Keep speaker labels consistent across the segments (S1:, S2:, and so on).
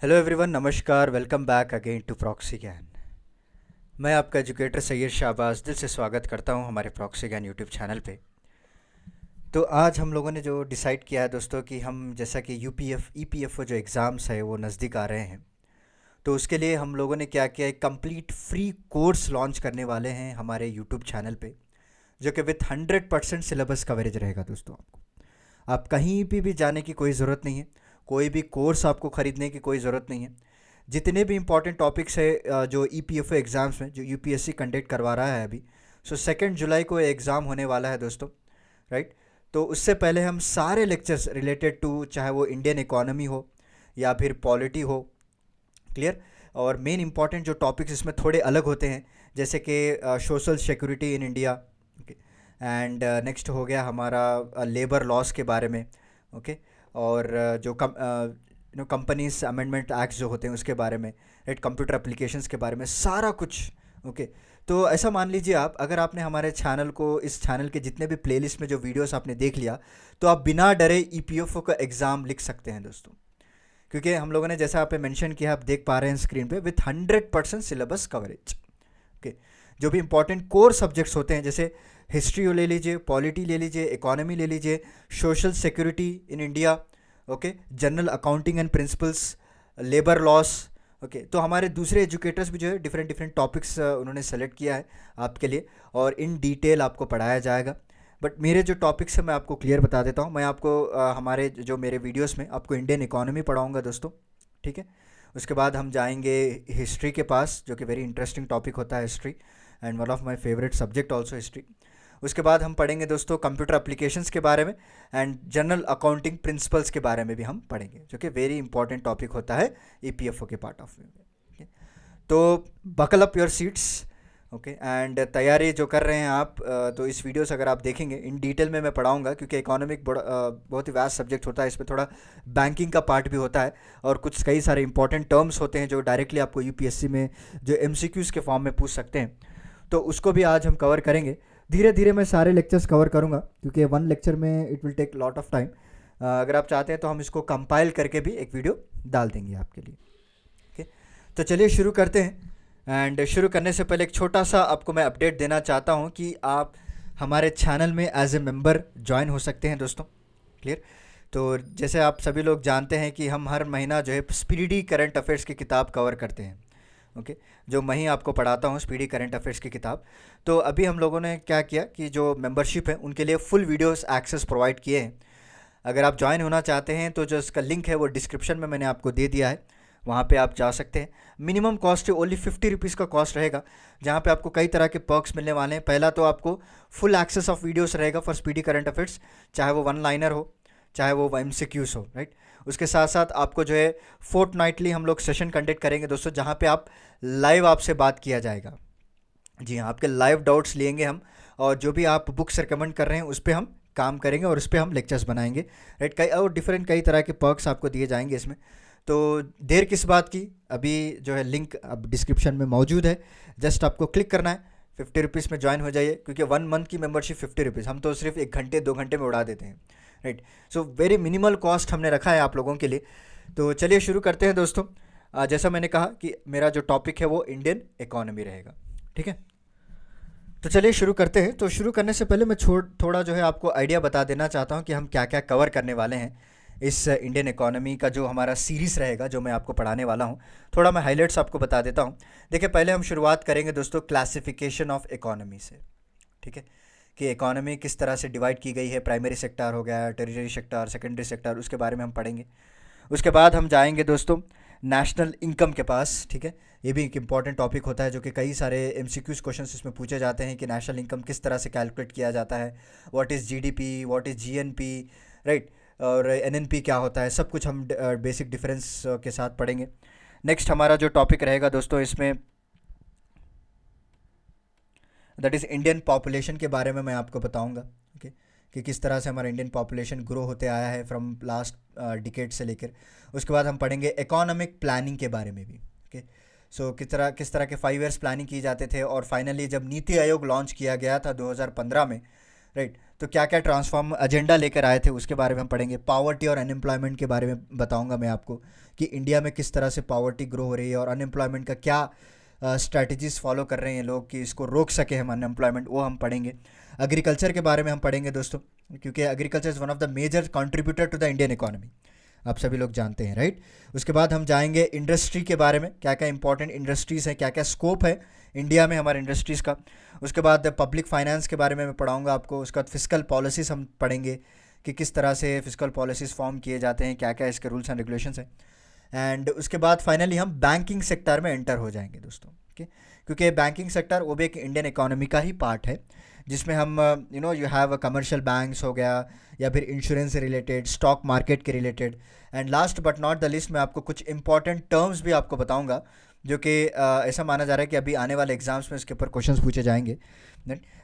S1: Hello everyone, नमस्कार। Welcome back again to Proxy Gyan. मैं आपका एजुकेटर सैयद शाहबाज दिल से स्वागत करता हूं हमारे प्रॉक्सी ज्ञान यूट्यूब चैनल पे। तो आज हम लोगों ने जो डिसाइड किया है दोस्तों कि हम जैसा कि यूपीएफ ईपीएफओ जो एग्ज़ाम्स है वो नज़दीक आ रहे हैं, तो उसके लिए हम लोगों ने क्या किया, एक कंप्लीट फ्री कोर्स लॉन्च करने वाले हैं हमारे यूट्यूब चैनल पे, जो कि विथ 100% सिलेबस कवरेज रहेगा दोस्तों। आपको आप कहीं भी जाने की कोई ज़रूरत नहीं है, कोई भी कोर्स आपको ख़रीदने की कोई ज़रूरत नहीं है। जितने भी इंपॉर्टेंट टॉपिक्स है जो ईपीएफओ एग्ज़ाम्स में जो यूपीएससी कंडक्ट करवा रहा है अभी, सो 2 जुलाई को एग्ज़ाम होने वाला है दोस्तों, राइट। तो उससे पहले हम सारे लेक्चर्स रिलेटेड टू, चाहे वो इंडियन इकोनॉमी हो या फिर पॉलिटी हो, क्लियर। और मेन इंपॉर्टेंट जो टॉपिक्स इसमें थोड़े अलग होते हैं, जैसे कि social security in India, okay. And next हो गया हमारा लेबर लॉस के बारे में, ओके। और जो कंपनीज अमेंडमेंट एक्ट्स जो होते हैं उसके बारे में, राइट, कंप्यूटर एप्लीकेशंस के बारे में, सारा कुछ, ओके। तो ऐसा मान लीजिए, आप अगर आपने हमारे चैनल को, इस चैनल के जितने भी प्लेलिस्ट में जो वीडियोस आपने देख लिया, तो आप बिना डरे ईपीएफओ का एग्ज़ाम लिख सकते हैं दोस्तों। क्योंकि हम लोगों ने जैसा आप पे मेंशन किया, आप देख पा रहे हैं स्क्रीन पे, विथ 100% सिलेबस कवरेज, ओके। जो भी इंपॉर्टेंट कोर सब्जेक्ट्स होते हैं, जैसे हिस्ट्री ले लीजिए, पॉलिटी ले लीजिए, इकोनॉमी ले लीजिए, social security in India, okay, general accounting and principles, labour laws, okay. तो हमारे दूसरे एजुकेटर्स भी जो है डिफरेंट डिफरेंट टॉपिक्स उन्होंने सेलेक्ट किया है आपके लिए, और इन डिटेल आपको पढ़ाया जाएगा। बट मेरे जो टॉपिक्स हैं मैं आपको क्लियर बता देता हूँ। मैं आपको हमारे जो मेरे वीडियोस में आपको इंडियन इकोनॉमी पढ़ाऊँगा दोस्तों, ठीक है। उसके बाद हम जाएंगे हिस्ट्री के पास, जो कि वेरी इंटरेस्टिंग टॉपिक होता है history, and one of my favourite subject also history. उसके बाद हम पढ़ेंगे दोस्तों कंप्यूटर एप्लीकेशंस के बारे में, एंड जनरल अकाउंटिंग प्रिंसिपल्स के बारे में भी हम पढ़ेंगे, जो कि वेरी इंपॉर्टेंट टॉपिक होता है ईपीएफओ के पार्ट ऑफ व्यू में। तो buckle up your seats, okay. And तैयारी जो कर रहे हैं आप, तो इस वीडियो से अगर आप देखेंगे, इन डिटेल में मैं पढ़ाऊंगा, क्योंकि इकोनॉमिक बहुत ही वास्ट सब्जेक्ट होता है। इसमें थोड़ा बैंकिंग का पार्ट भी होता है, और कुछ कई सारे इंपॉर्टेंट टर्म्स होते हैं जो डायरेक्टली आपको यूपीएससी में जो एमसीक्यूज़ के फॉर्म में पूछ सकते हैं, तो उसको भी आज हम कवर करेंगे। धीरे धीरे मैं सारे लेक्चर्स कवर करूँगा, क्योंकि वन लेक्चर में it will take lot of time. अगर आप चाहते हैं तो हम इसको कंपाइल करके भी एक वीडियो डाल देंगे आपके लिए, ओके। तो चलिए शुरू करते हैं। एंड शुरू करने से पहले एक छोटा सा आपको मैं अपडेट देना चाहता हूँ कि आप हमारे चैनल में एज ए मेंबर ज्वाइन हो सकते हैं दोस्तों, क्लियर। तो जैसे आप सभी लोग जानते हैं कि हम हर महीना जो है स्पीडी करंट अफेयर्स की किताब कवर करते हैं, ओके। जो मैं ही आपको पढ़ाता हूँ स्पीडी करंट अफेयर्स की किताब। तो अभी हम लोगों ने क्या किया कि जो मेंबरशिप है उनके लिए फुल वीडियोस एक्सेस प्रोवाइड किए हैं। अगर आप ज्वाइन होना चाहते हैं तो जो इसका लिंक है वो डिस्क्रिप्शन में मैंने आपको दे दिया है, वहाँ पे आप जा सकते हैं। मिनिमम कॉस्ट ओनली 50 रुपीज़ का कॉस्ट रहेगा, जहाँ पे आपको कई तरह के पर्क्स मिलने वाले हैं। पहला तो आपको फुल एक्सेस ऑफ वीडियोस रहेगा फॉर स्पीडी करंट अफेयर्स, चाहे वो वन लाइनर हो, चाहे वो एमसीक्यूज हो, राइट। उसके साथ साथ आपको जो है फोर्टनाइटली हम लोग सेशन कंडक्ट करेंगे दोस्तों, जहाँ पे आप लाइव आपसे बात किया जाएगा। जी हाँ, आपके लाइव डाउट्स लेंगे हम, और जो भी आप बुक्स रिकमेंड कर रहे हैं उस पर हम काम करेंगे, और उस पर हम लेक्चर्स बनाएंगे, राइट। कई और डिफरेंट कई तरह के पर्क्स आपको दिए जाएंगे इसमें। तो देर किस बात की, अभी जो है लिंक अब डिस्क्रिप्शन में मौजूद है, जस्ट आपको क्लिक करना है, 50 रुपीज़ में ज्वाइन हो जाइए, क्योंकि 1 मंथ की मेंबरशिप 50 रुपीज़, हम तो सिर्फ 1 घंटे 2 घंटे में उड़ा देते हैं, right. So very minimal cost हमने रखा है आप लोगों के लिए। तो चलिए शुरू करते हैं दोस्तों। जैसा मैंने कहा कि मेरा जो टॉपिक है वो इंडियन इकोनॉमी रहेगा, ठीक है। तो चलिए शुरू करते हैं। तो शुरू करने से पहले मैं थोड़ा जो है आपको आइडिया बता देना चाहता हूँ कि हम क्या क्या कवर करने वाले हैं इस इंडियन इकोनॉमी का जो हमारा सीरीज़ रहेगा, जो मैं आपको पढ़ाने वाला हूँ। थोड़ा मैं हाइलाइट्स आपको बता देता हूँ। देखिए, पहले हम शुरुआत करेंगे दोस्तों क्लासिफिकेशन ऑफ इकोनॉमी से, ठीक है, कि इकोनॉमी किस तरह से डिवाइड की गई है। प्राइमरी सेक्टर हो गया, टेरिटरी सेक्टर, सेकेंडरी सेक्टर, उसके बारे में हम पढ़ेंगे। उसके बाद हम जाएंगे दोस्तों नेशनल इनकम के पास, ठीक है। ये भी एक इम्पॉर्टेंट टॉपिक होता है, जो कि कई सारे एमसीक्यूज क्वेश्चंस इसमें पूछे जाते हैं कि नेशनल इनकम किस तरह से कैलकुलेट किया जाता है, what is GDP, what is GNP, right, और एनएनपी क्या होता है, सब कुछ हम बेसिक डिफरेंस के साथ पढ़ेंगे। नेक्स्ट हमारा जो टॉपिक रहेगा दोस्तों इसमें, दैट इज़ इंडियन पॉपुलेशन के बारे में मैं आपको बताऊंगा, ओके, कि किस तरह से हमारा इंडियन पॉपुलेशन ग्रो होते आया है फ्रॉम लास्ट डिकेड से लेकर। उसके बाद हम पढ़ेंगे इकोनॉमिक प्लानिंग के बारे में भी, ओके। सो किस तरह के 5 ईयर्स प्लानिंग किए जाते थे, और फाइनली जब नीति आयोग लॉन्च किया गया था 2015 में, राइट, तो क्या क्या ट्रांसफॉर्म एजेंडा लेकर आए थे उसके बारे में हम पढ़ेंगे। पॉवर्टी और अनएम्प्लॉयमेंट के बारे में बताऊंगा मैं आपको कि इंडिया में किस तरह से पॉवर्टी ग्रो हो रही है और अनएम्प्लॉयमेंट का क्या स्ट्रैटेजीज फॉलो कर रहे हैं लोग कि इसको रोक सके हम अनएम्प्लॉयमेंट, वो हम पढ़ेंगे। एग्रीकल्चर के बारे में हम पढ़ेंगे दोस्तों, क्योंकि agriculture is one of the major contributor to the Indian economy, आप सभी लोग जानते हैं, राइट। उसके बाद हम जाएंगे इंडस्ट्री के बारे में, क्या क्या इंपॉर्टेंट इंडस्ट्रीज़ हैं, क्या क्या स्कोप है इंडिया में हमारे इंडस्ट्रीज़ का। उसके बाद पब्लिक फाइनेंस के बारे में मैं पढ़ाऊंगा आपको। उसके बाद फिजिकल पॉलिसीज़ हम पढ़ेंगे कि किस तरह से फिजिकल पॉलिसीज़ फॉर्म किए जाते हैं, क्या क्या इसके रूल्स एंड रेगुलेशंस हैं। एंड उसके बाद फाइनली हम बैंकिंग सेक्टर में एंटर हो जाएंगे दोस्तों, ओके। क्योंकि बैंकिंग सेक्टर वो भी एक इंडियन इकोनॉमी का ही पार्ट है, जिसमें हम यू हैव कमर्शियल बैंक्स हो गया, या फिर इंश्योरेंस से रिलेटेड, स्टॉक मार्केट के related. And last but not the list, मैं आपको कुछ इंपॉर्टेंट टर्म्स भी आपको बताऊंगा जो कि ऐसा माना जा रहा है कि अभी आने वाले एग्जाम्स में इसके ऊपर क्वेश्चंस पूछे जाएंगे।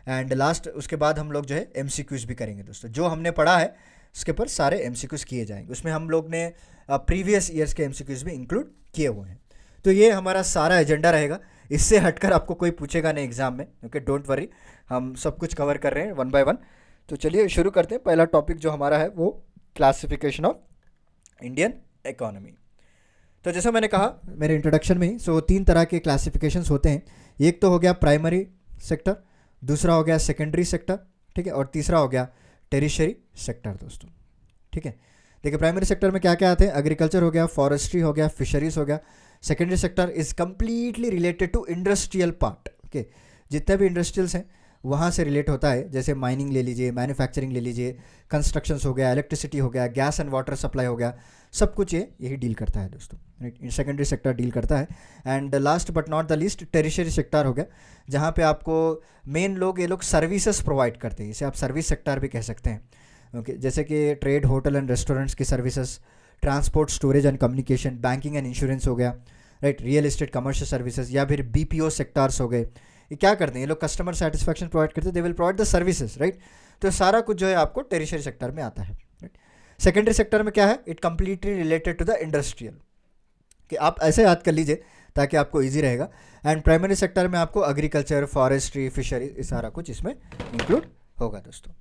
S1: एंड लास्ट उसके बाद हम लोग जो है एमसीक्यूज भी करेंगे दोस्तों। जो हमने पढ़ा है इसके ऊपर सारे एमसीक्यूज किए जाएंगे, उसमें हम लोग ने प्रीवियस ईयर्स के एमसीक्यूज भी इंक्लूड किए हुए हैं। तो ये हमारा सारा एजेंडा रहेगा, इससे हटकर आपको कोई पूछेगा नहीं एग्जाम में, ओके, डोंट वरी, हम सब कुछ कवर कर रहे हैं वन बाय वन। तो चलिए शुरू करते हैं। पहला टॉपिक जो हमारा है वो क्लासिफिकेशन ऑफ इंडियन इकोनॉमी। तो जैसा मैंने कहा मेरे इंट्रोडक्शन में ही, सो 3 तरह के क्लासिफिकेशंस होते हैं। एक तो हो गया प्राइमरी सेक्टर, दूसरा हो गया सेकेंडरी सेक्टर, ठीक है, और तीसरा हो गया टेरिशरी सेक्टर दोस्तों, ठीक है। देखिए प्राइमरी सेक्टर में क्या क्या आते हैं, एग्रीकल्चर हो गया, फॉरेस्ट्री हो गया, फिशरीज हो गया। Secondary sector is completely related to industrial part, okay, जितने भी इंडस्ट्रियल्स हैं वहाँ से रिलेट होता है, जैसे माइनिंग ले लीजिए, मैन्युफैक्चरिंग ले लीजिए, कंस्ट्रक्शंस हो गया, इलेक्ट्रिसिटी हो गया, गैस एंड वाटर सप्लाई हो गया, सब कुछ यही डील करता है दोस्तों, राइट। सेकेंडरी सेक्टर डील करता है। And last but not the least tertiary sector हो गया, जहाँ पे आपको मेन लोग ये लोग सर्विसेज प्रोवाइड करते हैं, इसे आप सर्विस सेक्टर भी कह सकते हैं, ओके। जैसे कि ट्रेड, होटल एंड रेस्टोरेंट्स की services, transport, storage and communication, banking and insurance हो गया, right, real estate, commercial services, या फिर बीपीओ सेक्टर्स हो गए। ये क्या करते हैं, ये लोग कस्टमर सेटिस्फैक्शन प्रोवाइड करते हैं, they will provide the services, right. तो सारा कुछ जो है आपको टेरिशरी सेक्टर में आता है, राइट। सेकेंडरी सेक्टर में क्या है, it completely related to the industrial, कि आप ऐसे याद कर लीजिए ताकि आपको ईजी रहेगा। एंड प्राइमरी सेक्टर में आपको एग्रीकल्चर, फॉरेस्ट्री, फिशरी, सारा कुछ इसमें इंक्लूड होगा दोस्तों।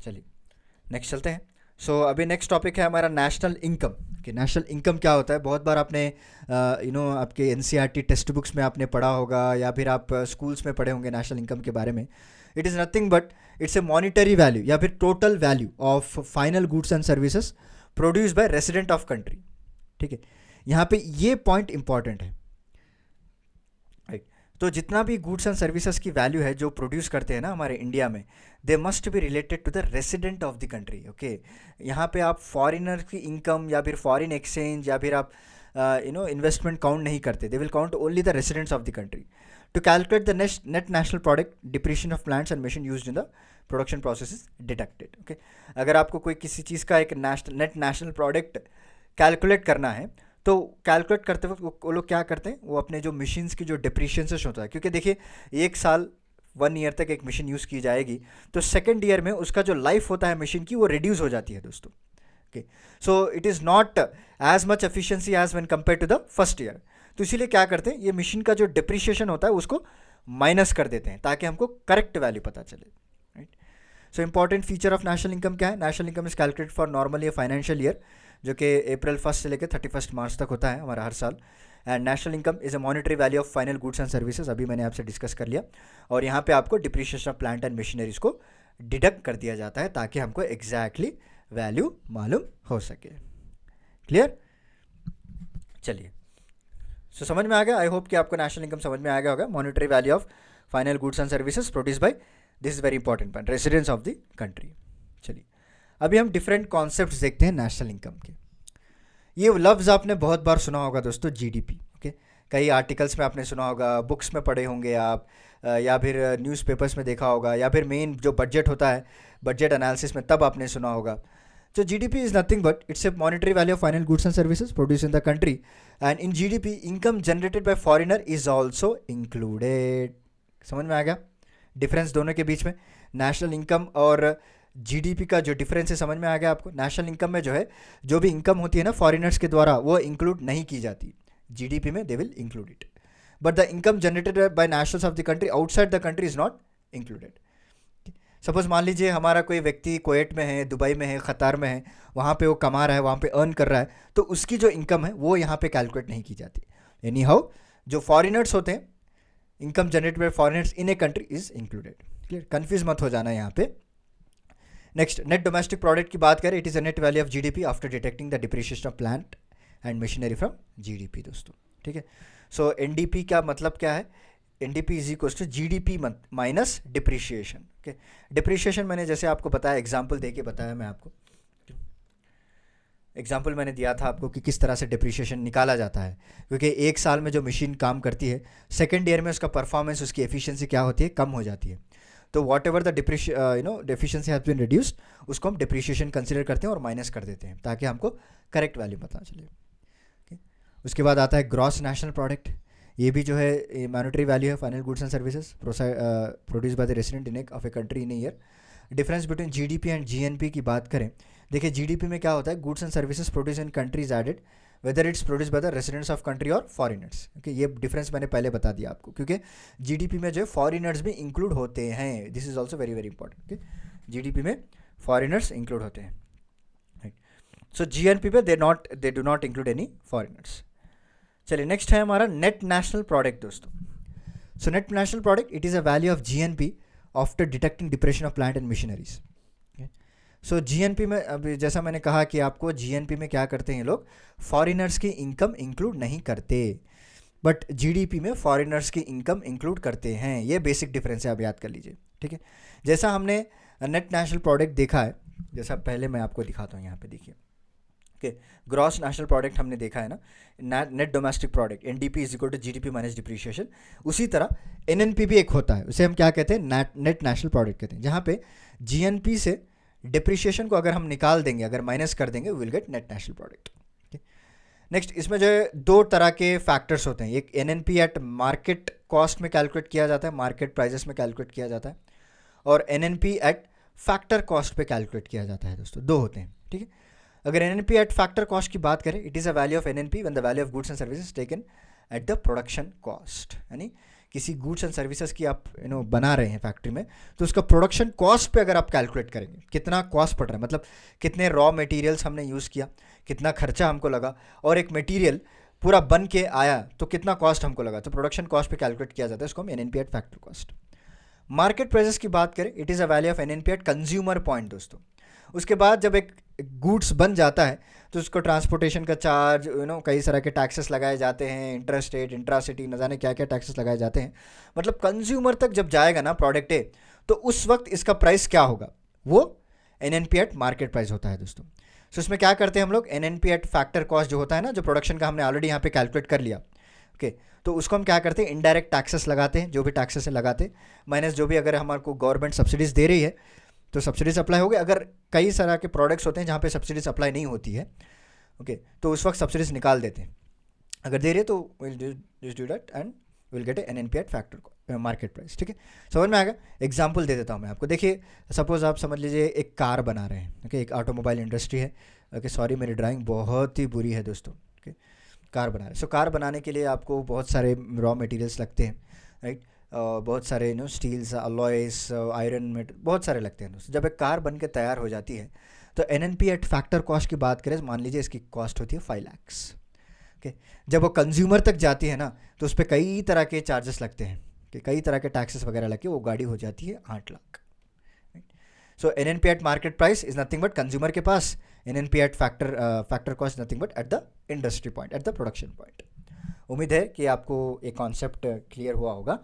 S1: चलिए नेक्स्ट चलते हैं। सो अभी नेक्स्ट टॉपिक है हमारा नेशनल इनकम, कि नेशनल इनकम क्या होता है। बहुत बार आपने आपके एनसीईआरटी टेक्स्ट बुक्स में आपने पढ़ा होगा, या फिर आप स्कूल्स में पढ़े होंगे नेशनल इनकम के बारे में। It is nothing but it's a monetary value या फिर total value of final goods and services produce bye resident of country, ठीक है। यहाँ पे ये पॉइंट इंपॉर्टेंट है, राइट। तो जितना भी गुड्स एंड सर्विसेज की वैल्यू है जो प्रोड्यूस करते हैं ना हमारे इंडिया में, they must be related to the resident of the country, okay. यहाँ पे आप फॉरेनर की इनकम या फिर फॉरेन एक्सचेंज या फिर आप इन्वेस्टमेंट काउंट नहीं करते, they will count only the residents of the country to calculate the net national product. Depreciation of plants and machine used in the production process is deducted, okay. अगर आपको कोई किसी चीज़ का एक नेट नेशनल प्रोडक्ट कैलकुलेट करना है, तो calculate करते वक्त वो लोग क्या करते हैं, वो अपने जो मशीन्स की जो डिप्रिशिएशन होता है, क्योंकि देखिए 1 साल 1 ईयर तक एक मशीन यूज़ की जाएगी, तो सेकेंड ईयर में उसका जो लाइफ होता है मशीन की वो रिड्यूस हो जाती है दोस्तों, okay. So it is not as much efficiency as when compare to the first year. तो इसीलिए क्या करते हैं, ये मशीन का जो डिप्रिशिएशन होता है उसको माइनस कर देते हैं ताकि हमको करेक्ट वैल्यू पता चले, right. So important feature of national income क्या है, national income is calculate for normally financial year, जो कि अप्रैल 1 से लेकर 31 मार्च तक होता है हमारा हर साल। And national income is a monetary value of final goods and services, अभी मैंने आपसे डिस्कस कर लिया। और यहाँ पे आपको depreciation of plant and machineries को डिडक्ट कर दिया जाता है ताकि हमको एग्जैक्टली वैल्यू मालूम हो सके। क्लियर? चलिए, सो समझ में आ गया। आई होप कि आपको नेशनल इनकम समझ में आ गया होगा। Monetary value of final goods and services produce bye, this is very important point, residents of the country. चलिए अभी हम डिफरेंट कॉन्सेप्ट्स देखते हैं नेशनल इनकम के। ये लफ्ज़ आपने बहुत बार सुना होगा दोस्तों, जीडीपी, ओके। कई आर्टिकल्स में आपने सुना होगा, बुक्स में पढ़े होंगे आप, या फिर न्यूज़पेपर्स में देखा होगा, या फिर मेन जो बजट होता है, बजट एनालिसिस में तब आपने सुना होगा। So GDP is nothing but it's a monetary value of final goods and services produced in the country, and in GDP income generated by foreigner is also included। समझ में आ गया डिफरेंस दोनों के बीच में? नेशनल इनकम और GDP का जो डिफरेंस है समझ में आ गया आपको? नेशनल इनकम में जो है जो भी इनकम होती है ना फॉरेनर्स के द्वारा, वो इंक्लूड नहीं की जाती, जीडीपी में they will include it, but the income generated by nationals of the country outside the country is not included. Suppose मान लीजिए हमारा कोई व्यक्ति कुवैत में है, दुबई में है, क़तर में है, वहाँ पे वो कमा रहा है, वहाँ पे अर्न कर रहा है, तो उसकी जो इनकम है वो यहाँ पे कैलकुलेट नहीं की जाती। एनी हाउ जो फॉरेनर्स होते हैं, income generated by foreigners in a country is included. Clear, confuse मत हो जाना यहाँ पे। नेक्स्ट, नेट डोमेस्टिक प्रोडक्ट की बात करें, it is a net value of GDP after detecting the depreciation of plant and machinery from GDP दोस्तों। ठीक है, सो एनडीपी का मतलब क्या है, NDP is equal to GDP minus depreciation. Okay, depreciation मैंने जैसे आपको बताया, एग्जाम्पल दे के बताया मैं आपको, एग्जाम्पल मैंने दिया था आपको कि किस तरह से डिप्रिशिएशन निकाला जाता है, क्योंकि एक साल में जो मशीन काम करती है, सेकेंड ईयर में उसका परफॉर्मेंस, उसकी एफिशिएंसी क्या होती है, कम हो जाती है। तो whatever the deficiency has been reduced, उसको हम डिप्रिशिएशन कंसिडर करते हैं और माइनस कर देते हैं, ताकि हमको करेक्ट वैल्यू पता चले। okay? उसके बाद आता है ग्रॉस नेशनल प्रोडक्ट। ये भी जो है मॉनेटरी वैल्यू है, final goods and services produce by the resident in of a country in year. Difference between GDP and GNP की बात करें, देखिए जीडीपी में क्या होता है, goods and services produce in countries added whether it's produce by the residents of country और foreigners. Okay, ये डिफरेंस मैंने पहले बता दिया आपको, क्योंकि जीडीपी में जो है फॉरेनर्स भी इंक्लूड होते हैं। This is also very very important. Okay, GDP में फॉरेनर्स इंक्लूड होते हैं, राइट। सो जीएनपी पे they do not include any foreigners. चलिए नेक्स्ट है हमारा नेट नेशनल प्रोडक्ट दोस्तों। So net national product, it is a value of GNP after detecting depression of plant and machineries. So GNP में, अभी जैसा मैंने कहा कि आपको जीएनपी में क्या करते हैं लोग, फॉरेनर्स की इनकम इंक्लूड नहीं करते, बट जीडीपी में फॉरेनर्स की इनकम इंक्लूड करते हैं। ये बेसिक डिफरेंस है, आप याद कर लीजिए। ठीक है, जैसा हमने नेट नेशनल प्रोडक्ट देखा है, जैसा पहले मैं आपको दिखाता हूँ, यहाँ पे देखिए। ओके, ग्रॉस नेशनल प्रोडक्ट हमने देखा है ना, net domestic product, NDP is equal to GDP minus depreciation. उसी तरह एनएनपी भी एक होता है, उसे हम क्या कहते हैं, नेट नेशनल प्रोडक्ट कहते हैं, जहाँ पे जीएनपी से डिप्रिशिएशन को अगर हम निकाल देंगे, अगर माइनस कर देंगे, will gate net national product. Next, इसमें जो है दो तरह के फैक्टर्स होते हैं, एक एनएनपी एट मार्केट कॉस्ट में कैलकुलेट किया जाता है, मार्केट प्राइजेस में कैलकुलेट किया जाता है, और एनएनपी एट फैक्टर कॉस्ट पे कैलकुलेट किया जाता है दोस्तों, दो होते हैं। ठीक है, अगर एनएनपी एट फैक्टर कॉस्ट की बात करें, it is a value of NNP when the value of goods and services taken at the production cost, यानी किसी गुड्स एंड सर्विसेज की आप बना रहे हैं फैक्ट्री में, तो उसका प्रोडक्शन कॉस्ट पे अगर आप कैलकुलेट करेंगे, कितना कॉस्ट पड़ रहा है, मतलब कितने रॉ मटेरियल्स हमने यूज़ किया, कितना खर्चा हमको लगा, और एक मटेरियल पूरा बन के आया तो कितना कॉस्ट हमको लगा, तो प्रोडक्शन कॉस्ट पे कैलकुलेट किया जाता है, इसको हम NNP at factor cost. Market prices की बात करें, it is a value of NNP at consumer point दोस्तों। उसके बाद जब एक गुड्स बन जाता है तो उसको ट्रांसपोर्टेशन का चार्ज, कई तरह के टैक्सेस लगाए जाते हैं, इंट्रास्टेट, इंट्रासिटी, न जाने क्या क्या टैक्सेस लगाए जाते हैं, मतलब कंज्यूमर तक जब जाएगा ना प्रोडक्ट ए, तो उस वक्त इसका प्राइस क्या होगा, वो एनएनपी एट मार्केट प्राइस होता है दोस्तों। सो इसमें क्या करते हैं हम लोग, एनएनपी एट फैक्टर कॉस्ट जो होता है ना, जो प्रोडक्शन का हमने ऑलरेडी यहाँ पे कैलकुलेट कर लिया, ओके, तो उसको हम क्या करते हैं, इनडायरेक्ट टैक्सेस लगाते हैं, जो भी टैक्सेस लगाते हैं, माइनस जो भी अगर हमारे को गवर्नमेंट सब्सिडीज़ दे रही है तो सब्सिडीज अप्लाई हो गए। अगर कई तरह के प्रोडक्ट्स होते हैं जहाँ पे सब्सिडीज अप्लाई नहीं होती है, ओके, तो उस वक्त सब्सिडीज निकाल देते हैं। अगर दे रहे तो will just do that and will get NNP at factor market price. ठीक है, समझ में आएगा। एग्जांपल दे देता हूँ मैं आपको। देखिए, सपोज आप समझ लीजिए एक कार बना रहे हैं, ओके, एक ऑटोमोबाइल इंडस्ट्री है, ओके, सॉरी मेरी ड्राइंग बहुत ही बुरी है दोस्तों, ओके, कार बना रहे हैं। सो कार बनाने के लिए आपको बहुत सारे रॉ मटेरियल्स लगते हैं, राइट, बहुत सारे स्टील्स, अलॉयस, आयरन मेट, बहुत सारे लगते हैं दोस्तों। जब एक कार बन के तैयार हो जाती है तो एनएनपी एट फैक्टर कॉस्ट की बात करें, मान लीजिए इसकी कॉस्ट होती है 5 लाख। ओके, जब वो कंज्यूमर तक जाती है ना, तो उस पर कई तरह के चार्जेस लगते हैं, कि कई तरह के टैक्सेस वगैरह लग के वो गाड़ी हो जाती है 8 lakh. So NNP at market price is nothing but consumer के पास, NNP at factor cost nothing but at the industry point, at the production point. उम्मीद है कि आपको एक कॉन्सेप्ट क्लियर हुआ होगा।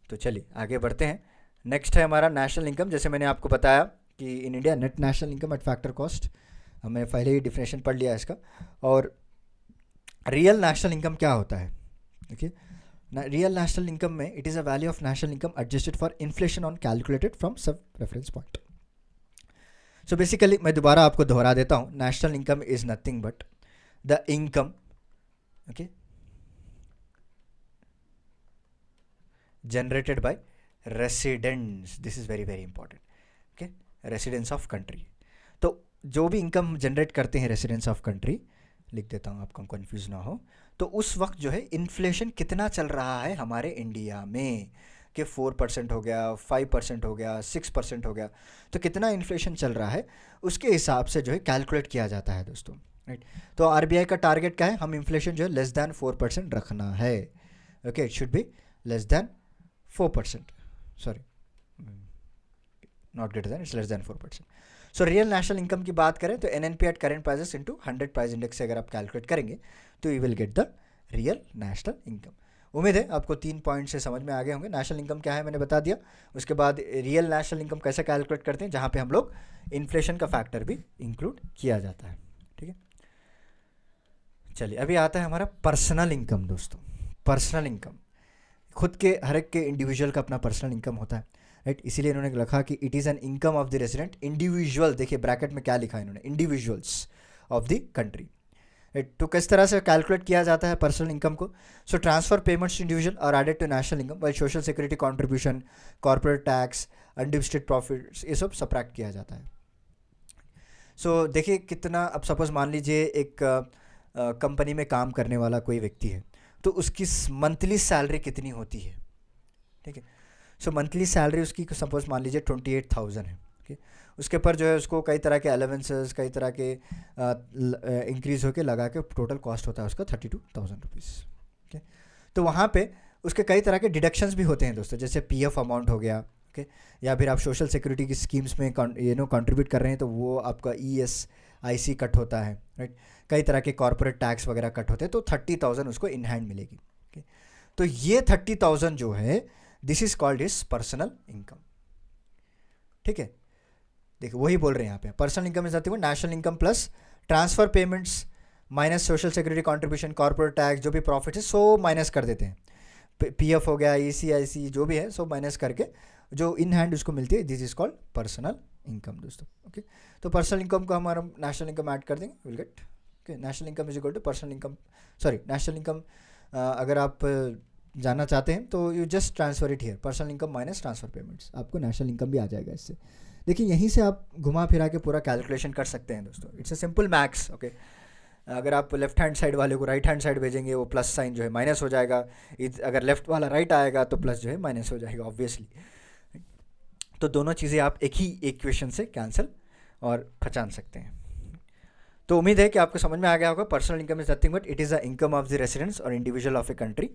S1: तो चलिए आगे बढ़ते हैं। नेक्स्ट है हमारा नेशनल इनकम। जैसे मैंने आपको बताया कि in India net national income eight factor cost, हमने पहले ही डिफिनेशन पढ़ लिया इसका। और रियल नेशनल इनकम क्या होता है, देखिए, रियल नेशनल इनकम में it is a value of national income adjusted for inflation on calculated from सब रेफरेंस पॉइंट। सो बेसिकली मैं दोबारा आपको दोहरा देता हूँ, national income is nothing but the income, okay, generated by residents, this is very very important, okay, residents of country। तो जो भी इनकम जनरेट करते हैं रेसिडेंट्स ऑफ कंट्री, लिख देता हूँ आपको कंफ्यूज ना हो, तो उस वक्त जो है इन्फ्लेशन कितना चल रहा है हमारे इंडिया में, कि 4% हो गया, 5% हो गया, 6% हो गया, तो कितना इन्फ्लेशन चल रहा है उसके हिसाब से जो है कैलकुलेट किया जाता है दोस्तों, राइट। तो आरबीआई का टारगेट क्या है, हम इन्फ्लेशन जो है लेस दैन 4% रखना है, okay, it should be less than 4%, sorry, not greater than, it's less than 4%। So real national income की बात करें तो NNP at current prices into 100 price index से अगर आप कैलकुलेट करेंगे तो you will get the real national income. उम्मीद है आपको 3 पॉइंट से समझ में आ गए होंगे। नेशनल इनकम क्या है मैंने बता दिया, उसके बाद रियल नेशनल इनकम कैसे कैलकुलेट करते हैं, जहाँ पे हम लोग इन्फ्लेशन का फैक्टर भी इंक्लूड किया जाता है, ठीक है। चलिए अभी आता है हमारा पर्सनल इनकम दोस्तों। पर्सनल इनकम खुद के हर एक के इंडिविजुअल का अपना पर्सनल इनकम होता है, राइट। इसीलिए इन्होंने लिखा कि it is an income of the resident individual, देखिए ब्रैकेट में क्या लिखा है इन्होंने, individuals of the country, right. तो किस तरह से कैलकुलेट किया जाता है पर्सनल इनकम को, so transfer payments to individual और added to national income, while social security contribution, corporate tax, undistributed profits, ये सब सब्ट्रैक्ट किया जाता है। सो देखिए कितना, अब सपोज मान लीजिए एक कंपनी में काम करने वाला कोई व्यक्ति है, तो उसकी मंथली सैलरी कितनी होती है, ठीक है। सो मंथली सैलरी उसकी सपोज मान लीजिए 28,000 है, ठीक है। उसके ऊपर जो है उसको कई तरह के अलेवेंसेस, कई तरह के इंक्रीज होकर लगा के टोटल कॉस्ट होता है उसका 32,000 रुपीज़, ठीक है। तो वहाँ पे उसके कई तरह के डिडक्शंस भी होते हैं दोस्तों, जैसे पीएफ अमाउंट हो गया, ओके, या फिर आप सोशल सिक्योरिटी की स्कीम्स में कंट्रीब्यूट कर रहे हैं तो वो आपका ESIC कट होता है, राइट। कई तरह के कॉर्पोरेट टैक्स वगैरह कट होते हैं, तो 30,000 उसको इन हैंड मिलेगी, ओके। तो ये 30,000 जो है this is called is personal income, ठीक है। देखिए वही बोल रहे हैं यहाँ पे, personal income is nothing but national income plus transfer payments minus social security contribution, corporate tax, जो भी प्रॉफिट है सो माइनस कर देते हैं, पीएफ हो गया, ECIC जो भी है सो माइनस करके जो इन हैंड उसको मिलती है, this is called personal income दोस्तों, ओके। तो पर्सनल इनकम को हमारा नेशनल इनकम ऐड कर देंगे, will get, okay, national income is equal to personal income, sorry national income अगर आप जानना चाहते हैं तो you just transfer it here, personal income minus transfer payments, आपको नेशनल इनकम भी आ जाएगा इससे। देखिए यहीं से आप घुमा फिरा के पूरा कैलकुलेशन कर सकते हैं दोस्तों, it's a simple maths, okay. अगर आप लेफ्ट हैंड साइड वाले को राइट हैंड साइड भेजेंगे वो प्लस साइन जो है माइनस हो जाएगा, अगर लेफ्ट वाला राइट आएगा तो प्लस जो है माइनस हो जाएगा ऑब्वियसली। तो दोनों चीज़ें आप एक ही इक्वेशन से कैंसिल और पहचान सकते हैं। तो उम्मीद है कि आपको समझ में आ गया होगा, personal income is nothing but it is the income of the residents और individual of a country,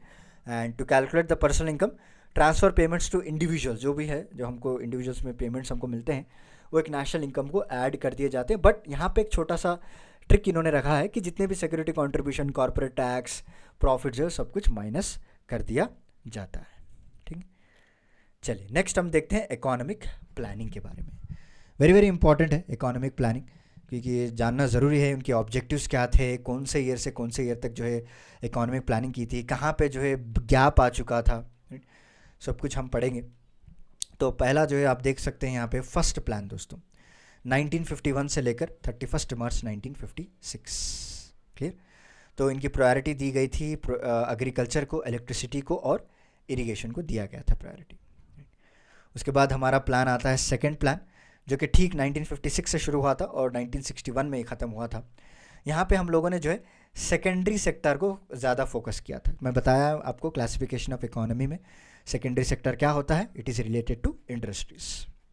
S1: and to calculate the personal income transfer payments to individual, जो भी है जो हमको इंडिविजुअल्स में पेमेंट्स हमको मिलते हैं वो एक नेशनल इनकम को ऐड कर दिए जाते हैं। बट यहाँ पे एक छोटा सा ट्रिक इन्होंने रखा है कि जितने भी security contribution, corporate tax, profit जो है सब कुछ माइनस कर दिया जाता है, ठीक है। चलिए नेक्स्ट हम देखते हैं इकोनॉमिक प्लानिंग के बारे में। वेरी वेरी इंपॉर्टेंट है इकोनॉमिक प्लानिंग, क्योंकि ये जानना ज़रूरी है उनके ऑब्जेक्टिव्स क्या थे, कौन से ईयर से कौन से ईयर तक जो है इकोनॉमिक प्लानिंग की थी, कहाँ पे जो है गैप आ चुका था, सब कुछ हम पढ़ेंगे। तो पहला जो है आप देख सकते हैं यहाँ पे फर्स्ट प्लान दोस्तों, 1951 से लेकर 31 मार्च 1956, क्लियर। तो इनकी प्रायोरिटी दी गई थी एग्रीकल्चर को, इलेक्ट्रिसिटी को और इरिगेशन को दिया गया था प्रायोरिटी। उसके बाद हमारा प्लान आता है सेकेंड प्लान, जो कि ठीक 1956 से शुरू हुआ था और 1961 में ख़त्म हुआ था। यहाँ पे हम लोगों ने जो है सेकेंडरी सेक्टर को ज़्यादा फोकस किया था। मैं बताया आपको क्लासिफिकेशन ऑफ इकोनॉमी में सेकेंडरी सेक्टर क्या होता है, it is related to industries,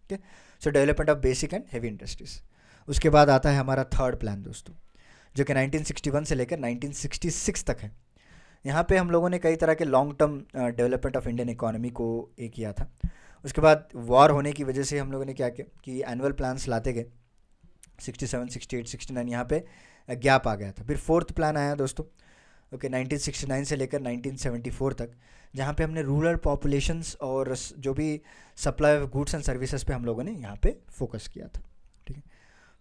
S1: ठीक है। So development of basic and heavy industries. उसके बाद आता है हमारा थर्ड प्लान दोस्तों, जो कि 1961 से लेकर 1966 तक है। यहाँ पे हम लोगों ने कई तरह के long term development of Indian economy को एक किया था। उसके बाद वॉर होने की वजह से हम लोगों ने क्या किया कि एनुअल प्लान्स लाते गए, 67, 68, 69 यहाँ पे गैप आ गया था। फिर फोर्थ प्लान आया दोस्तों, ओके, 1969 से लेकर 1974 तक, जहाँ पे हमने रूरल पॉपुलेशंस और जो भी supply of goods and services पे हम लोगों ने यहाँ पे फोकस किया था, ठीक है।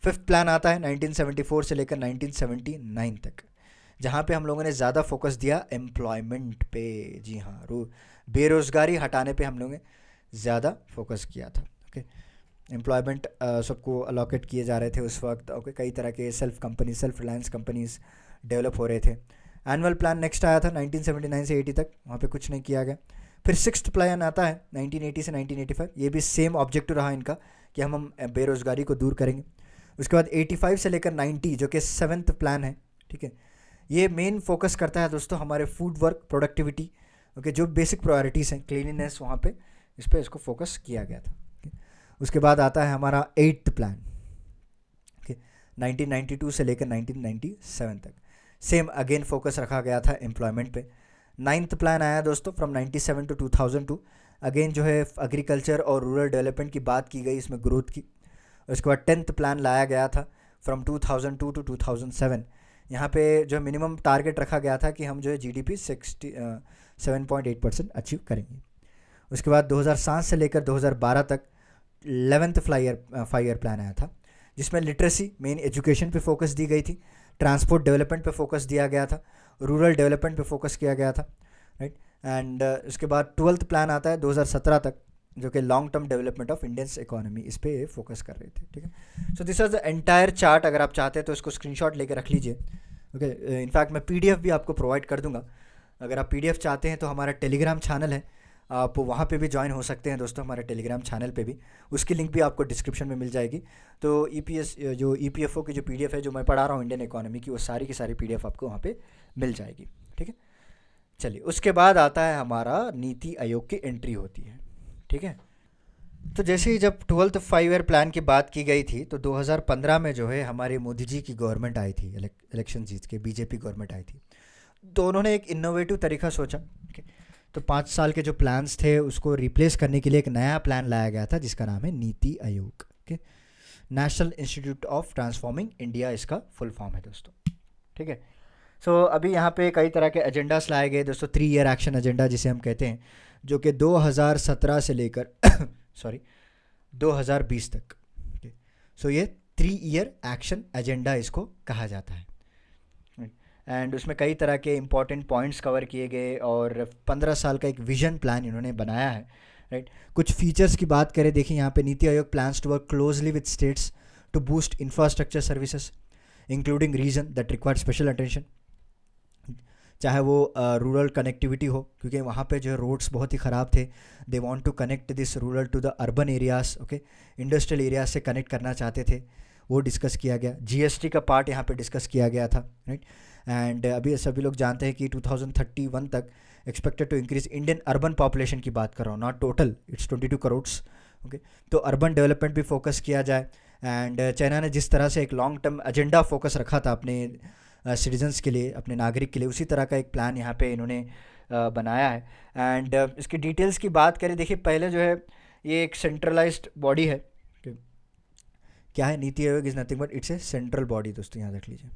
S1: फिफ्थ प्लान आता है 1974 से लेकर 1979 तक, जहाँ पे हम लोगों ने ज़्यादा फोकस दिया एम्प्लॉयमेंट पे, जी हाँ, बेरोज़गारी हटाने पे हम लोगों ने ज़्यादा फोकस किया था, ओके। एम्प्लॉयमेंट सबको अलॉकेट किए जा रहे थे उस वक्त, ओके। कई तरह के सेल्फ रिलायंस कंपनीज डेवलप हो रहे थे। एनुअल प्लान नेक्स्ट आया था 1979 से 80 तक, वहाँ पे कुछ नहीं किया गया। फिर सिक्स्थ प्लान आता है 1980 से 1985, ये भी सेम ऑब्जेक्टिव रहा इनका कि हम बेरोज़गारी को दूर करेंगे। उसके बाद 85 से लेकर 90 जो कि सेवन्थ प्लान है, ठीक है। ये मेन फोकस करता है दोस्तों हमारे फूड वर्क प्रोडक्टिविटी, ओके, जो बेसिक प्रायोरिटीज़ हैं, क्लीनिनेस वहाँ पे इस पर इसको फोकस किया गया था। उसके बाद आता है हमारा 8th प्लान, 1992 से लेकर 1997 तक। सेम अगेन फोकस रखा गया था एम्प्लॉयमेंट पे। 9th प्लान आया दोस्तों फ्रॉम 97 टू 2002। अगेन जो है एग्रीकल्चर और रूरल डेवलपमेंट की बात की गई, इसमें ग्रोथ की। उसके बाद 10th प्लान लाया गया था फ्रॉम 2002 टू 2007। यहाँ पे जो मिनिमम टारगेट रखा गया था कि हम जो है जीडीपी 7.8% अचीव करेंगे। उसके बाद 2007 से लेकर 2012 तक 11th 5 ईयर प्लान आया था, जिसमें लिटरेसी मेन एजुकेशन पे फोकस दी गई थी, ट्रांसपोर्ट डेवलपमेंट पे फोकस दिया गया था, रूरल डेवलपमेंट पे फोकस किया गया था, राइट। एंड उसके बाद 12th प्लान आता है 2017 तक, जो कि long term development of Indians economy, इस पे फोकस कर रहे थे, ठीक है। So this is the entire chart. अगर आप चाहते हैं तो इसको स्क्रीनशॉट लेके रख लीजिए, ओके। इनफैक्ट मैं पीडीएफ भी आपको प्रोवाइड कर दूंगा। अगर आप पीडीएफ चाहते हैं तो हमारा टेलीग्राम चैनल है, आप वहाँ पे भी ज्वाइन हो सकते हैं दोस्तों, हमारे टेलीग्राम चैनल पे भी। उसकी लिंक भी आपको डिस्क्रिप्शन में मिल जाएगी। तो ईपीएस जो ईपीएफओ की जो पीडीएफ है जो मैं पढ़ा रहा हूँ इंडियन इकोनॉमी की, वो सारी की सारी पीडीएफ आपको वहाँ पे मिल जाएगी, ठीक है। चलिए, उसके बाद आता है हमारा नीति आयोग की एंट्री होती है, ठीक है। तो जैसे ही जब 12th 5 ईयर प्लान की बात की गई थी, तो 2015 में जो है हमारे मोदी जी की गवर्नमेंट आई थी, इलेक्शन जीत के बीजेपी गवर्नमेंट आई थी। तो उन्होंने एक इनोवेटिव तरीका सोचा, ठीक है। तो 5 साल के जो प्लान्स थे उसको रिप्लेस करने के लिए एक नया प्लान लाया गया था, जिसका नाम है NITI Aayog, okay. National institute of transforming India इसका फुल फॉर्म है दोस्तों, ठीक है। सो अभी यहाँ पे कई तरह के एजेंडास लाए गए दोस्तों, 3 ईयर एक्शन एजेंडा जिसे हम कहते हैं, जो कि 2017 से लेकर सॉरी 2020 तक। सो ये 3 ईयर एक्शन एजेंडा इसको कहा जाता है। एंड उसमें कई तरह के इंपॉर्टेंट पॉइंट्स कवर किए गए और 15 साल का एक विजन प्लान इन्होंने बनाया है, राइट। कुछ फीचर्स की बात करें, देखिए यहाँ पे NITI Aayog plans to work closely with states to boost infrastructure services including region that required special attention. चाहे वो रूरल कनेक्टिविटी हो, क्योंकि वहाँ पे जो है रोड्स बहुत ही ख़राब थे। They want to connect this rural to the urban areas, okay, industrial areas से कनेक्ट करना चाहते थे, वो डिस्कस किया गया। जीएसटी का पार्ट यहाँ पे डिस्कस किया गया था, राइट। एंड अभी सभी लोग जानते हैं कि 2031 तक expected to increase Indian urban population की बात कर रहा हूँ, not total, it's 22 crores, okay. तो अर्बन डेवलपमेंट भी फोकस किया जाए। एंड चाइना ने जिस तरह से एक लॉन्ग टर्म एजेंडा फोकस रखा था अपने सिटीजन्स के लिए, अपने नागरिक के लिए, उसी तरह का एक प्लान यहाँ पे इन्होंने बनाया है। एंड इसकी डिटेल्स की बात करें, देखिए पहले जो है ये एक सेंट्रलाइज्ड बॉडी है। क्या है NITI Aayog? Is nothing but it's a central body दोस्तों, याद रख लीजिए।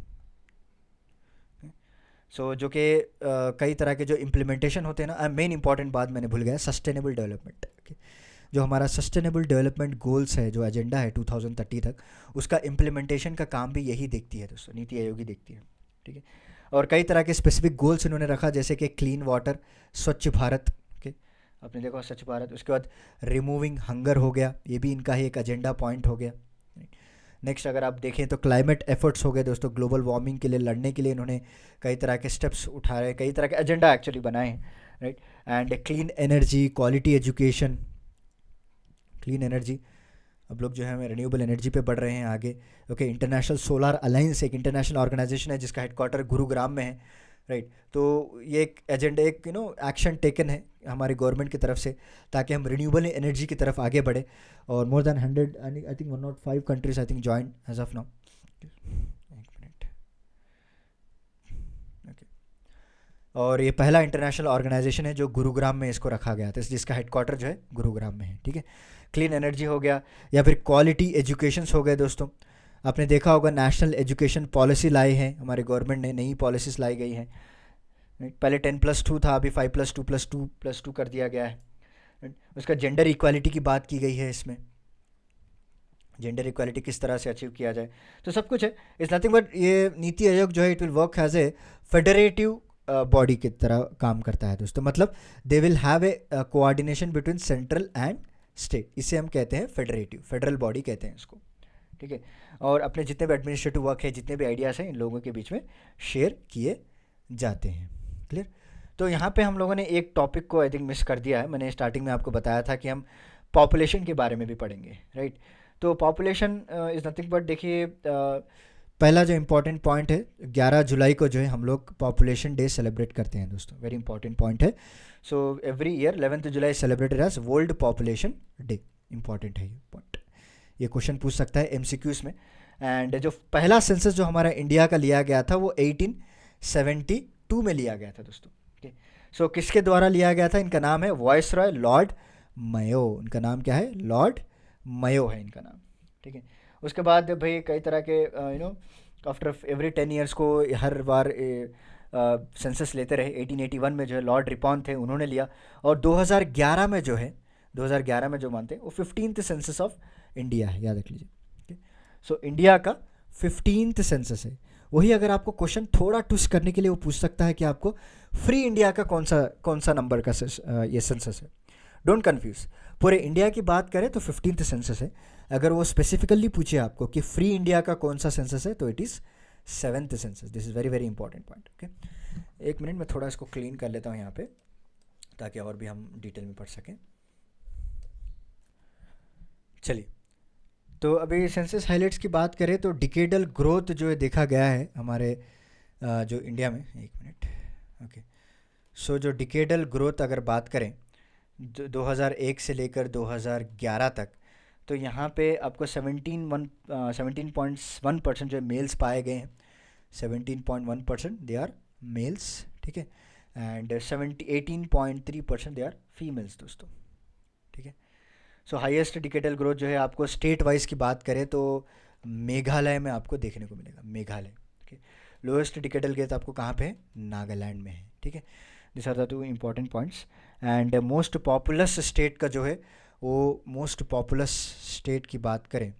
S1: सो जो कि कई तरह के जो इम्प्लीमेंटेशन होते हैं ना, मेन इंपॉर्टेंट बात मैंने भूल गया, सस्टेनेबल डेवलपमेंट, जो हमारा सस्टेनेबल डेवलपमेंट गोल्स है, जो एजेंडा है 2030 तक, उसका इम्प्लीमेंटेशन का काम भी यही देखती है दोस्तों, नीति आयोग ही देखती है, ठीक है। और कई तरह के स्पेसिफिक गोल्स इन्होंने रखा, जैसे कि क्लीन वाटर, स्वच्छ भारत, ओके, आपने देखा स्वच्छ भारत। उसके बाद रिमूविंग हंगर हो गया, ये भी इनका ही एक एजेंडा पॉइंट हो गया। नेक्स्ट अगर आप देखें तो क्लाइमेट एफर्ट्स हो गए दोस्तों, ग्लोबल वार्मिंग के लिए लड़ने के लिए इन्होंने कई तरह के स्टेप्स उठाए, कई तरह के एजेंडा एक्चुअली बनाए हैं, right. And clean energy, quality education, clean energy, अब लोग जो है हमें रिन्यूएबल एनर्जी पे बढ़ रहे हैं आगे, ओके। इंटरनेशनल सोलर अलायंस एक इंटरनेशनल ऑर्गेनाइजेशन है जिसका हेडक्वार्टर गुरुग्राम में है, राइट। तो ये एक एजेंडा, एक एक्शन टेकन है हमारी गवर्नमेंट की तरफ से, ताकि हम रिन्यूएबल एनर्जी की तरफ आगे बढ़े। और more than 100 I think 105 countries I think join as of now, एक मिनट, ओके। और ये पहला इंटरनेशनल ऑर्गेनाइजेशन है जो गुरुग्राम में इसको रखा गया था, जिसका हेडक्वार्टर जो है गुरुग्राम में है, ठीक है। क्लीन एनर्जी हो गया, या फिर क्वालिटी एजुकेशंस हो गए दोस्तों। आपने देखा होगा नेशनल एजुकेशन पॉलिसी लाई है हमारे गवर्नमेंट ने, नई पॉलिसीज़ लाई गई हैं, पहले 10+2 था, अभी 5+2+2+2 कर दिया गया है। उसका जेंडर इक्वालिटी की बात की गई है इसमें, जेंडर इक्वालिटी किस तरह से अचीव किया जाए, तो सब कुछ है। इट्स नथिंग बट ये नीति आयोग जो है it will work as a federative body की तरह काम करता है दोस्तों। मतलब they will have a coordination between central and state, इसे हम कहते हैं फेडरेटिव, फेडरल बॉडी कहते हैं इसको, ठीक है। और अपने जितने भी एडमिनिस्ट्रेटिव वर्क है, जितने भी आइडियाज़ हैं, इन लोगों के बीच में शेयर किए जाते हैं, क्लियर। तो यहाँ पे हम लोगों ने एक टॉपिक को आई थिंक मिस कर दिया है। मैंने स्टार्टिंग में आपको बताया था कि हम पॉपुलेशन के बारे में भी पढ़ेंगे, राइट। तो पॉपुलेशन इज़ नथिंग बट, देखिए पहला जो इम्पोर्टेंट पॉइंट है, 11 जुलाई को जो है हम लोग पॉपुलेशन डे सेलिब्रेट करते हैं दोस्तों, वेरी इंपॉर्टेंट पॉइंट है। So every year 11 July celebrated as world population day, important है ये पॉइंट, ये क्वेश्चन पूछ सकता है एमसीक्यूज में। एंड जो पहला सेंसस जो हमारा इंडिया का लिया गया था वो 1872 में लिया गया था दोस्तों। सो किसके द्वारा लिया गया था? इनका नाम है वायसरॉय लॉर्ड मयो, इनका नाम क्या है? लॉर्ड मयो है इनका नाम, ठीक है। उसके बाद भाई कई तरह के आफ्टर एवरी 10 ईयर्स को हर बार सेंसस लेते रहे। 1881 में जो है लॉर्ड रिपॉन थे, उन्होंने लिया। और 2011 में जो है 2011 में जो मानते हैं वो 15th सेंसस ऑफ इंडिया है, याद रख लीजिए। सो इंडिया का 15th सेंसस है। वही अगर आपको क्वेश्चन थोड़ा ट्विस्ट करने के लिए वो पूछ सकता है कि आपको फ्री इंडिया का कौन सा नंबर का ये सेंसस है। डोंट कंफ्यूज, पूरे इंडिया की बात करें तो 15th सेंसस है। अगर वो स्पेसिफिकली पूछे आपको कि फ्री इंडिया का कौन सा सेंसस है तो it is 7th census. This is very very important point. Okay, एक मिनट में थोड़ा इसको क्लीन कर लेता हूँ यहाँ पे, ताकि और भी हम डिटेल में पढ़ सकें। चलिए, तो अभी सेंसस हाइलाइट्स की बात करें तो डिकेडल ग्रोथ जो है देखा गया है हमारे जो इंडिया में। एक मिनट, ओके। सो जो डिकेडल ग्रोथ अगर बात करें 2001 से लेकर 2011 तक, तो यहाँ पे आपको 17.1% जो मेल्स पाए गए हैं। 17.1% दे आर मेल्स, ठीक है। एंड 18.3% दे आर फीमेल्स दोस्तों, ठीक है। सो हाईएस्ट डिकेडल ग्रोथ जो है आपको स्टेट वाइज की बात करें तो मेघालय में आपको देखने को मिलेगा, मेघालय, ठीक है। लोएस्ट डिकेडल ग्रोथ आपको कहाँ पे है? नागालैंड में है, ठीक है। This are the two important points. And most populous state का जो है वो, मोस्ट पॉपुलस स्टेट की बात करें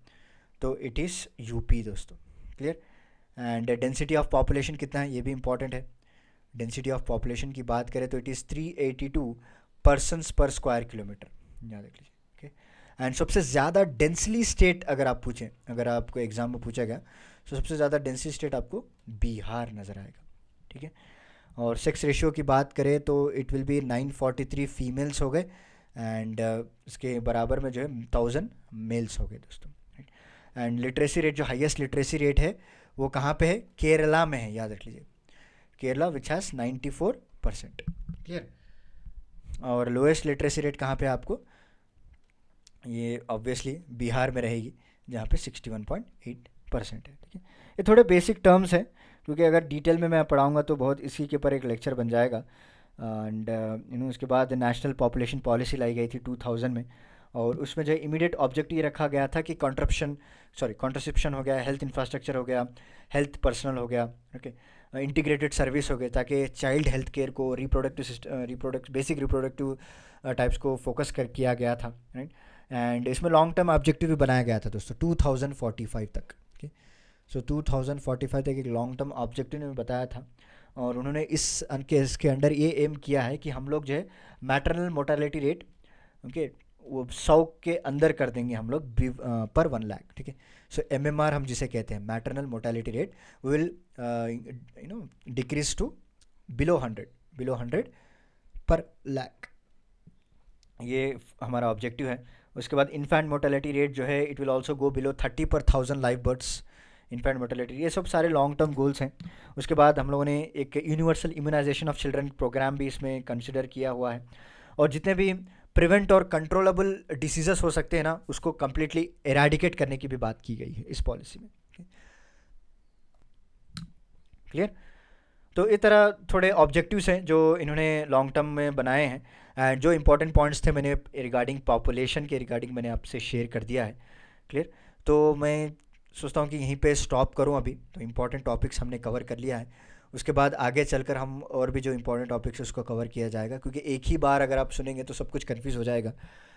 S1: तो इट इज़ यूपी दोस्तों, clear. And density of population कितना है ये भी इंपॉर्टेंट है। डेंसिटी ऑफ पॉपुलेशन की बात करें तो इट इज़ 382 पर्सन्स पर स्क्वायर किलोमीटर, याद रख लीजिए, ओके। एंड सबसे ज़्यादा डेंसली स्टेट अगर आप पूछें, अगर आपको एग्जाम में पूछा गया तो सबसे ज़्यादा डेंसली स्टेट आपको बिहार नज़र आएगा, ठीक है। और सेक्स रेशियो की बात करें तो इट विल बी 943 फीमेल्स हो गए एंड इसके बराबर में जो है 1000 मेल्स हो गए दोस्तों। एंड लिटरेसी रेट, जो हाईएस्ट लिटरेसी रेट है वो कहाँ पे है? केरला में है, याद रख लीजिए, केरला विच हैज़ 94%, क्लियर। और लोएस्ट लिटरेसी रेट कहाँ पे आपको? ये ऑब्वियसली बिहार में रहेगी, जहाँ पे 61.8% है, ठीक है। ये थोड़े बेसिक टर्म्स हैं, क्योंकि अगर डिटेल में मैं पढ़ाऊँगा तो बहुत इसी के ऊपर एक लेक्चर बन जाएगा। एंड उसके बाद नेशनल पॉपुलेशन पॉलिसी लाई गई थी 2000 में, और उसमें जो इमीडिएट ऑब्जेक्टिव ये रखा गया था कि कॉन्ट्रसेप्शन हो गया, हेल्थ इंफ्रास्ट्रक्चर हो गया, हेल्थ पर्सनल हो गया, ओके, इंटीग्रेटेड सर्विस हो गए, ताकि चाइल्ड हेल्थ केयर को, बेसिक रिप्रोडक्टिव टाइप्स को फोकस कर किया गया था, राइट। एंड इसमें लॉन्ग टर्म ऑब्जेक्टिव भी बनाया गया था दोस्तों 2045 तक, ओके। सो 2045 तक एक लॉन्ग टर्म ऑब्जेक्टिव ने बताया था, और उन्होंने इसके अंडर ये एम किया है कि हम लोग जो है मैटरनल मोर्टेलिटी रेट, ओके, वो 100 के अंदर कर देंगे हम लोग पर 1 लाख, ठीक है। सो MMR हम जिसे कहते हैं, maternal mortality rate, will decrease to below 100 per lakh, ये हमारा ऑब्जेक्टिव है। उसके बाद इन्फेंट मोर्टेलिटी रेट जो है it will also go below 30 पर 1000 लाइव बर्ड्स, इन्फेंट मोर्टेलिटी, ये सब सारे लॉन्ग टर्म गोल्स हैं। उसके बाद हम लोगों ने एक universal immunisation of children programme भी इसमें कंसिडर किया हुआ है, और जितने भी प्रिवेंट और कंट्रोलेबल डिसीजेस हो सकते हैं ना, उसको कम्प्लीटली एराडिकेट करने की भी बात की गई है इस पॉलिसी में, क्लियर। तो इस तरह थोड़े ऑब्जेक्टिव्स हैं जो इन्होंने लॉन्ग टर्म में बनाए हैं, एंड जो इंपॉर्टेंट पॉइंट्स थे मैंने रिगार्डिंग पॉपुलेशन के रिगार्डिंग मैंने आपसे शेयर कर दिया है, क्लियर। तो मैं सोचता हूँ कि यहीं पे स्टॉप करूँ अभी, तो इम्पॉर्टेंट टॉपिक्स हमने कवर कर लिया है। उसके बाद आगे चलकर हम और भी जो इंपॉर्टेंट टॉपिक्स है उसको कवर किया जाएगा, क्योंकि एक ही बार अगर आप सुनेंगे तो सब कुछ कन्फ्यूज़ हो जाएगा।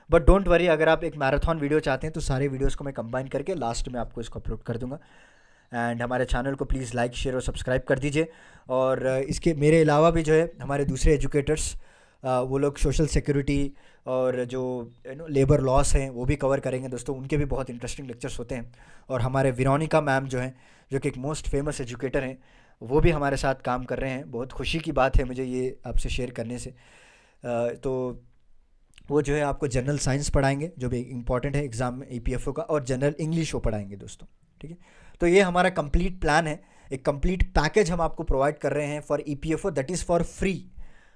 S1: बट डोंट वरी, अगर आप एक मैराथन वीडियो चाहते हैं तो सारे वीडियोज़ को मैं कंबाइन करके लास्ट में आपको इसको अपलोड कर दूँगा। एंड हमारे चैनल को प्लीज़ लाइक, शेयर और सब्सक्राइब कर दीजिए। और इसके मेरे अलावा भी जो है हमारे दूसरे एजुकेटर्स, वो लोग सोशल सिक्योरिटी और जो लेबर लॉस हैं वो भी कवर करेंगे दोस्तों, उनके भी बहुत इंटरेस्टिंग लेक्चर्स होते हैं। और हमारे विरोनिका मैम जो हैं, जो कि एक मोस्ट फेमस एजुकेटर हैं, वो भी हमारे साथ काम कर रहे हैं। बहुत खुशी की बात है मुझे ये आपसे शेयर करने से। तो वो जो है आपको जनरल साइंस पढ़ाएंगे, जो भी इंपॉर्टेंट है एग्ज़ाम में EPFO का, और जनरल इंग्लिश वो पढ़ाएंगे दोस्तों, ठीक है। तो ये हमारा कंप्लीट प्लान है, एक कंप्लीट पैकेज हम आपको प्रोवाइड कर रहे हैं for EPFO, that is for free.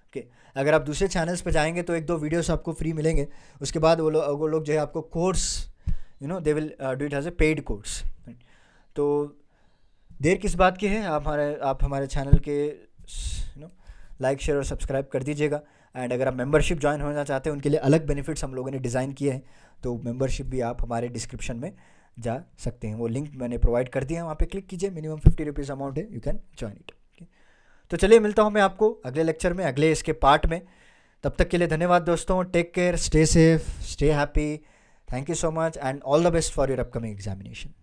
S1: Okay, अगर आप दूसरे चैनल्स पे जाएंगे तो एक दो वीडियोस आपको फ्री मिलेंगे, उसके बाद वो लोग जो है आपको course, they will do it as a paid course. तो देर किस बात की है, आप हमारे चैनल के लाइक शेयर और सब्सक्राइब कर दीजिएगा। एंड अगर आप मेंबरशिप ज्वाइन होना चाहते हैं, उनके लिए अलग बेनिफिट्स हम लोगों ने डिज़ाइन किए हैं, तो मेंबरशिप भी आप हमारे डिस्क्रिप्शन में जा सकते हैं, वो लिंक मैंने प्रोवाइड कर दिया है, वहाँ पे क्लिक कीजिए, मिनिमम 50 रुपीज़ अमाउंट है, यू कैन ज्वाइन इट। तो चलिए मिलता हूँ मैं आपको अगले लेक्चर में, अगले इसके पार्ट में। तब तक के लिए धन्यवाद दोस्तों, take care, stay safe, stay happy, thank you so much and all the best for your upcoming examination.